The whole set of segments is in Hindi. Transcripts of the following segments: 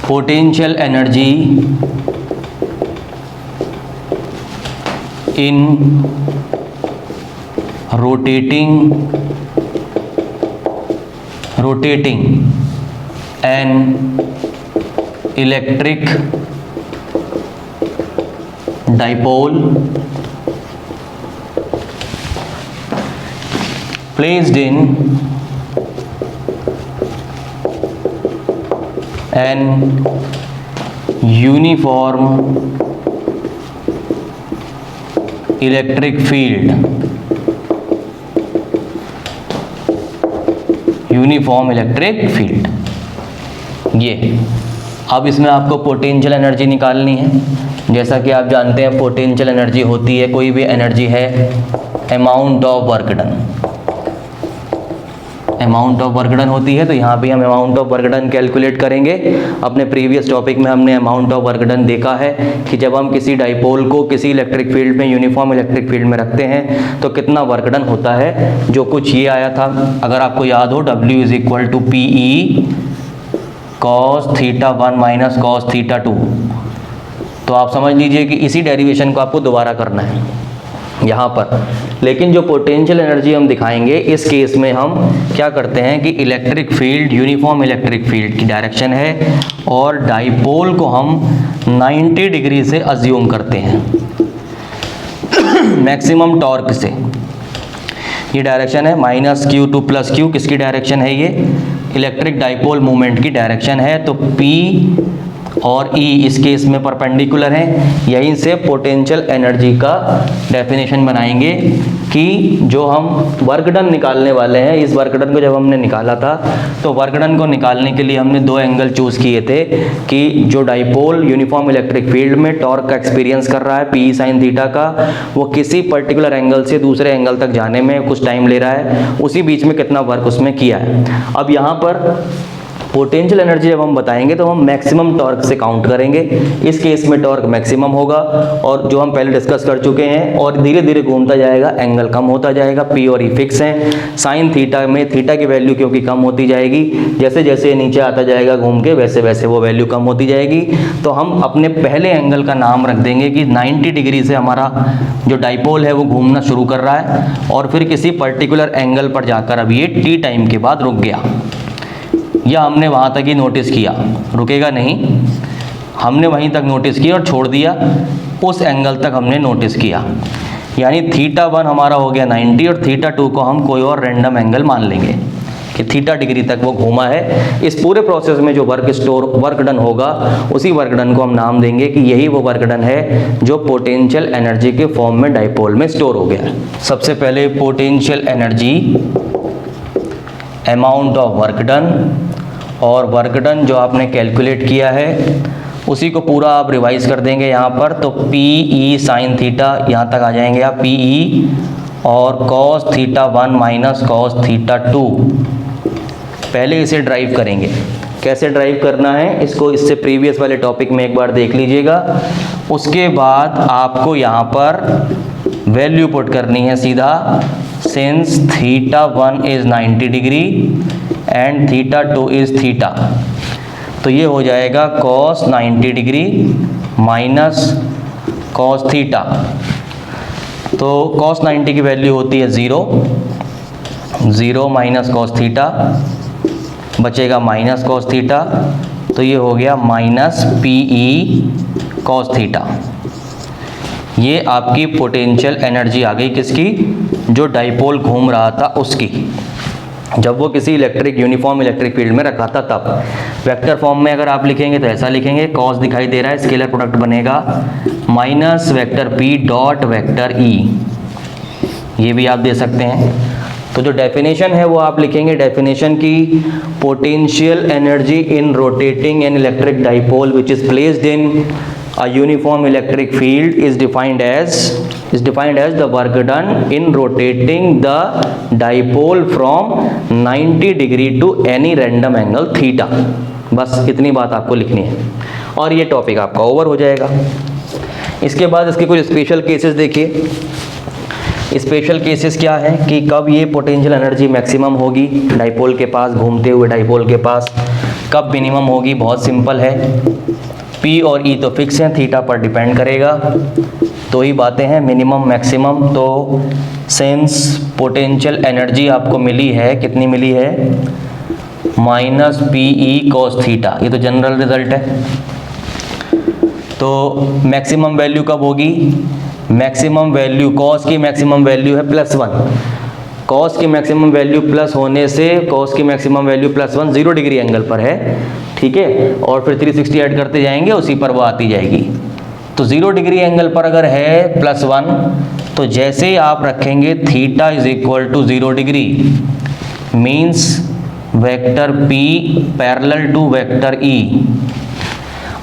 Potential energy in rotating an electric dipole placed in an uniform electric field, uniform electric field. ये अब इसमें आपको पोटेंशियल एनर्जी निकालनी है। जैसा कि आप जानते हैं पोटेंशियल एनर्जी होती है, कोई भी एनर्जी है amount of work done, amount of work done होती है। तो यहाँ पे हम amount of work done calculate करेंगे। अपने प्रीवियस टॉपिक में हमने अमाउंट ऑफ वर्क डन देखा है कि जब हम किसी डाइपोल को किसी इलेक्ट्रिक फील्ड में, यूनिफॉर्म इलेक्ट्रिक फील्ड में रखते हैं तो कितना वर्क डन होता है। जो कुछ ये आया था, अगर आपको याद हो, W is equal to PE cos θ1 minus cos θ2। तो आप समझ लीजिए कि इसी डेरिवेशन को आपको दोबारा करना है यहाँ पर। लेकिन जो पोटेंशियल एनर्जी हम दिखाएंगे इस केस में हम क्या करते हैं कि electric field, uniform electric field की डायरेक्शन है और डाइपोल को हम 90 डिग्री से अज्यूम करते हैं मैक्सिमम टॉर्क से। ये डायरेक्शन है -q टू +q, किसकी डायरेक्शन है ये? इलेक्ट्रिक डाइपोल मूवमेंट की डायरेक्शन है। तो P और E इस केस में परपेंडिकुलर हैं। यहीं से पोटेंशियल एनर्जी का डेफिनेशन बनाएंगे कि जो हम वर्क डन निकालने वाले हैं, इस वर्क डन को जब हमने निकाला था तो वर्क डन को निकालने के लिए हमने दो एंगल चूज़ किए थे कि जो डाइपोल यूनिफॉर्म इलेक्ट्रिक फील्ड में टॉर्क का एक्सपीरियंस कर रहा है P sin थीटा का, वो किसी पर्टिकुलर एंगल से दूसरे एंगल तक जाने में कुछ टाइम ले रहा है, उसी बीच में कितना वर्क उसमें किया है। अब यहाँ पर पोटेंशियल एनर्जी जब हम बताएंगे तो हम मैक्सिमम टॉर्क से काउंट करेंगे। इस केस में टॉर्क मैक्सिमम होगा और जो हम पहले डिस्कस कर चुके हैं, और धीरे धीरे घूमता जाएगा, एंगल कम होता जाएगा। P और E फिक्स हैं। साइन थीटा में थीटा की वैल्यू क्योंकि कम होती जाएगी, जैसे जैसे नीचे आता जाएगा घूम के, वैसे वैसे वो वैल्यू कम होती जाएगी। तो हम अपने पहले एंगल का नाम रख देंगे कि 90 डिग्री से हमारा जो डाइपोल है वो घूमना शुरू कर रहा है और फिर किसी पर्टिकुलर एंगल पर जाकर अब ये T टाइम के बाद रुक गया, या हमने वहाँ तक ही नोटिस किया, रुकेगा नहीं, हमने वहीं तक नोटिस किया और छोड़ दिया, उस एंगल तक हमने नोटिस किया। यानी θ1 हमारा हो गया 90 और θ2 को हम कोई और रैंडम एंगल मान लेंगे कि θ डिग्री तक वो घूमा है। इस पूरे प्रोसेस में जो वर्क डन होगा, उसी वर्क डन को हम नाम देंगे कि यही वो वर्क डन है जो पोटेंशियल एनर्जी के फॉर्म में डाइपोल में स्टोर हो गया। सबसे पहले potential energy, amount of work done, और वर्क डन जो आपने कैलकुलेट किया है उसी को पूरा आप रिवाइज कर देंगे यहाँ पर। तो PE sin थीटा, यहाँ तक आ जाएंगे आप, PE और cos θ1 माइनस cos θ2। पहले इसे ड्राइव करेंगे। कैसे ड्राइव करना है इसको इससे प्रीवियस वाले टॉपिक में एक बार देख लीजिएगा। उसके बाद आपको यहाँ पर वैल्यू पुट करनी है सीधा, since θ1 is 90 degree and θ2 is theta, तो ये हो जाएगा cos 90 degree minus cos theta. तो cos 90 की वैल्यू होती है 0 माइनस cos थीटा, बचेगा माइनस cos थीटा, तो ये हो गया माइनस PE cos थीटा। ये आपकी पोटेंशियल एनर्जी आ गई, किसकी? जो डाइपोल घूम रहा था उसकी, जब वो किसी यूनिफॉर्म इलेक्ट्रिक फील्ड में रखा था तब। वेक्टर फॉर्म में अगर आप लिखेंगे तो ऐसा लिखेंगे, कॉस दिखाई दे रहा है, स्केलर प्रोडक्ट बनेगा minus vector P dot vector E, ये भी आप दे सकते हैं। तो जो डेफिनेशन है वो आप लिखेंगे, डेफिनेशन की potential energy in rotating N electric dipole which is placed in a uniform electric field is defined as the work done in rotating the dipole from 90 degree to any random angle theta। बस इतनी बात आपको लिखनी है और ये टॉपिक आपका ओवर हो जाएगा। इसके बाद इसके कुछ स्पेशल केसेस देखिए। स्पेशल केसेस क्या है कि कब ये पोटेंशियल एनर्जी मैक्सिमम होगी डाइपोल के पास, घूमते हुए डाइपोल के पास, कब मिनिमम होगी? बहुत सिंपल है, P और E तो फिक्स हैं, थीटा पर डिपेंड करेगा, तो ही बातें हैं मिनिमम मैक्सिमम। तो सेंस पोटेंशियल एनर्जी आपको मिली है, कितनी मिली है? माइनस PE कॉस थीटा, ये तो जनरल रिजल्ट है। तो मैक्सिमम वैल्यू कब होगी? मैक्सिमम वैल्यू, कॉस की मैक्सिमम वैल्यू है +1, कॉस की मैक्सिमम वैल्यू प्लस होने से कॉस की मैक्सिमम वैल्यू +1 0 डिग्री एंगल पर है, ठीक है, और फिर 360 ऐड करते जाएंगे, उसी पर वो आती जाएगी। तो 0 डिग्री एंगल पर अगर है +1, तो जैसे ही आप रखेंगे theta is equal to 0 degree, means vector P parallel to vector E।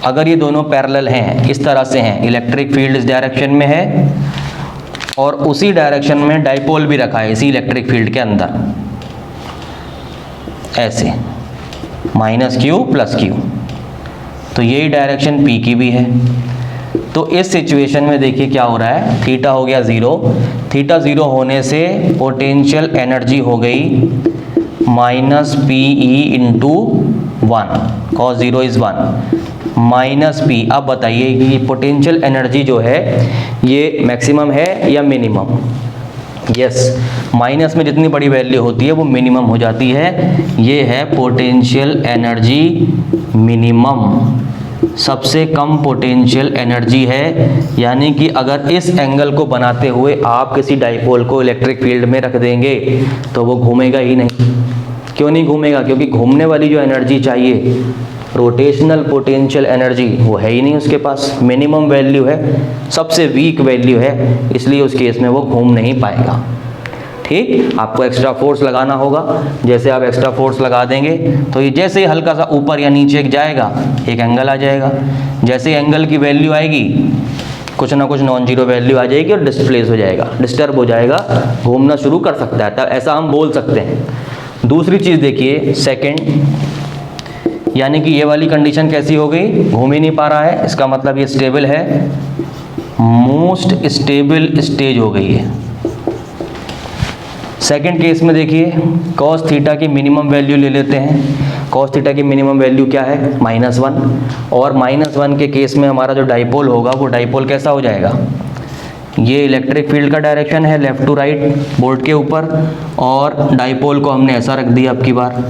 अगर ये दोनों पैरेलल हैं, इस तरह से हैं, इलेक्ट्रिक फील्ड इस डायरेक्शन में है और उसी डायरेक्शन में डाइपोल भी रखा है इसी इलेक्ट्रिक फील्ड के अंदर, ऐसे -q + q, तो यही डायरेक्शन P की भी है। तो इस सिचुएशन में देखिए क्या हो रहा है, थीटा हो गया 0, थीटा 0 होने से पोटेंशियल एनर्जी हो गई -PE × 1, cos 0 = 1 -P। अब बताइए कि पोटेंशियल एनर्जी जो है ये मैक्सिमम है या मिनिमम? यस, माइनस में जितनी बड़ी वैल्यू होती है वो मिनिमम हो जाती है। ये है पोटेंशियल एनर्जी मिनिमम, सबसे कम पोटेंशियल एनर्जी है। यानी कि अगर इस एंगल को बनाते हुए आप किसी डाइपोल को इलेक्ट्रिक फील्ड में रख देंगे तो वो घूमेगा ही नहीं। क्यों नहीं घूमेगा? क्योंकि घूमने वाली जो एनर्जी चाहिए, रोटेशनल पोटेंशियल एनर्जी, वो है ही नहीं उसके पास, मिनिमम वैल्यू है, सबसे वीक वैल्यू है, इसलिए उस केस में वो घूम नहीं पाएगा। ठीक, आपको एक्स्ट्रा फोर्स लगाना होगा। जैसे आप एक्स्ट्रा फोर्स लगा देंगे तो ये जैसे ही हल्का सा ऊपर या नीचे जाएगा, एक एंगल आ जाएगा। जैसे एंगल की वैल्यू आएगी, कुछ ना कुछ नॉन जीरो वैल्यू आ जाएगी और डिस्प्लेस हो जाएगा, डिस्टर्ब हो जाएगा, घूमना शुरू कर सकता है, तब ऐसा हम बोल सकते हैं। दूसरी चीज़ देखिए, सेकेंड, यानी कि ये वाली कंडीशन कैसी हो गई? घूम ही नहीं पा रहा है, इसका मतलब ये स्टेबल है, मोस्ट स्टेबल स्टेज हो गई है। सेकंड केस में देखिए, cos थीटा की मिनिमम वैल्यू ले लेते हैं। cos थीटा की मिनिमम वैल्यू क्या है? -1, और -1 के केस में हमारा जो डाइपोल होगा वो डाइपोल कैसा हो जाएगा? ये इलेक्ट्रिक फील्ड का डायरेक्शन है लेफ़्ट टू राइट बोर्ड के ऊपर, और डाइपोल को हमने ऐसा रख दिया अब की बार,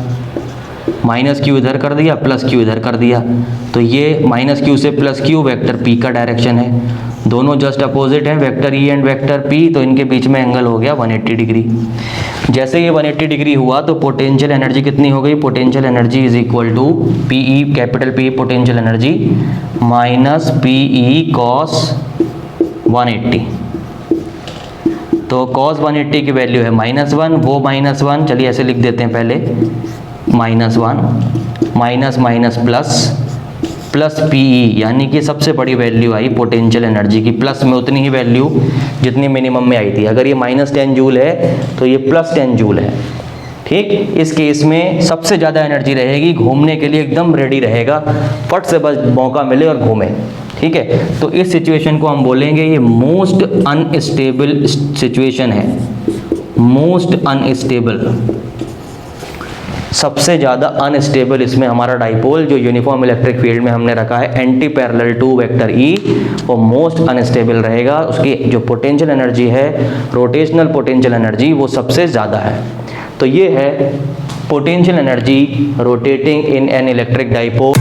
-q इधर कर दिया, +q इधर कर दिया, तो ये -q से +q वेक्टर P का डायरेक्शन है। दोनों जस्ट अपोजिट हैं, vector E and vector P, तो इनके बीच में एंगल हो गया 180 डिग्री। जैसे ये 180 डिग्री हुआ तो पोटेंशियल एनर्जी कितनी हो गई? Potential energy is equal to PE, capital P potential energy, -PE cos 180। तो cos 180 की वैल्यू है -1, वो -1, चलिए ऐसे लिख देते हैं पहले, -1 माइनस माइनस प्लस PE, यानी कि सबसे बड़ी वैल्यू आई पोटेंशियल एनर्जी की, प्लस में उतनी ही वैल्यू जितनी मिनिमम में आई थी। अगर ये -10 जूल है तो ये +10 जूल है। ठीक, इस केस में सबसे ज़्यादा एनर्जी रहेगी, घूमने के लिए एकदम रेडी रहेगा, फट से बस मौका मिले और घूमे। ठीक है, तो इस सिचुएशन को हम बोलेंगे ये मोस्ट अनस्टेबल सिचुएशन है, मोस्ट अनस्टेबल, सबसे ज़्यादा अनस्टेबल इसमें हमारा डाइपोल जो यूनिफॉर्म इलेक्ट्रिक फील्ड में हमने रखा है anti parallel to vector E, वो मोस्ट अनस्टेबल रहेगा। उसकी जो पोटेंशियल एनर्जी है, रोटेशनल पोटेंशियल एनर्जी, वो सबसे ज़्यादा है। तो ये है potential energy rotating in an electric dipole.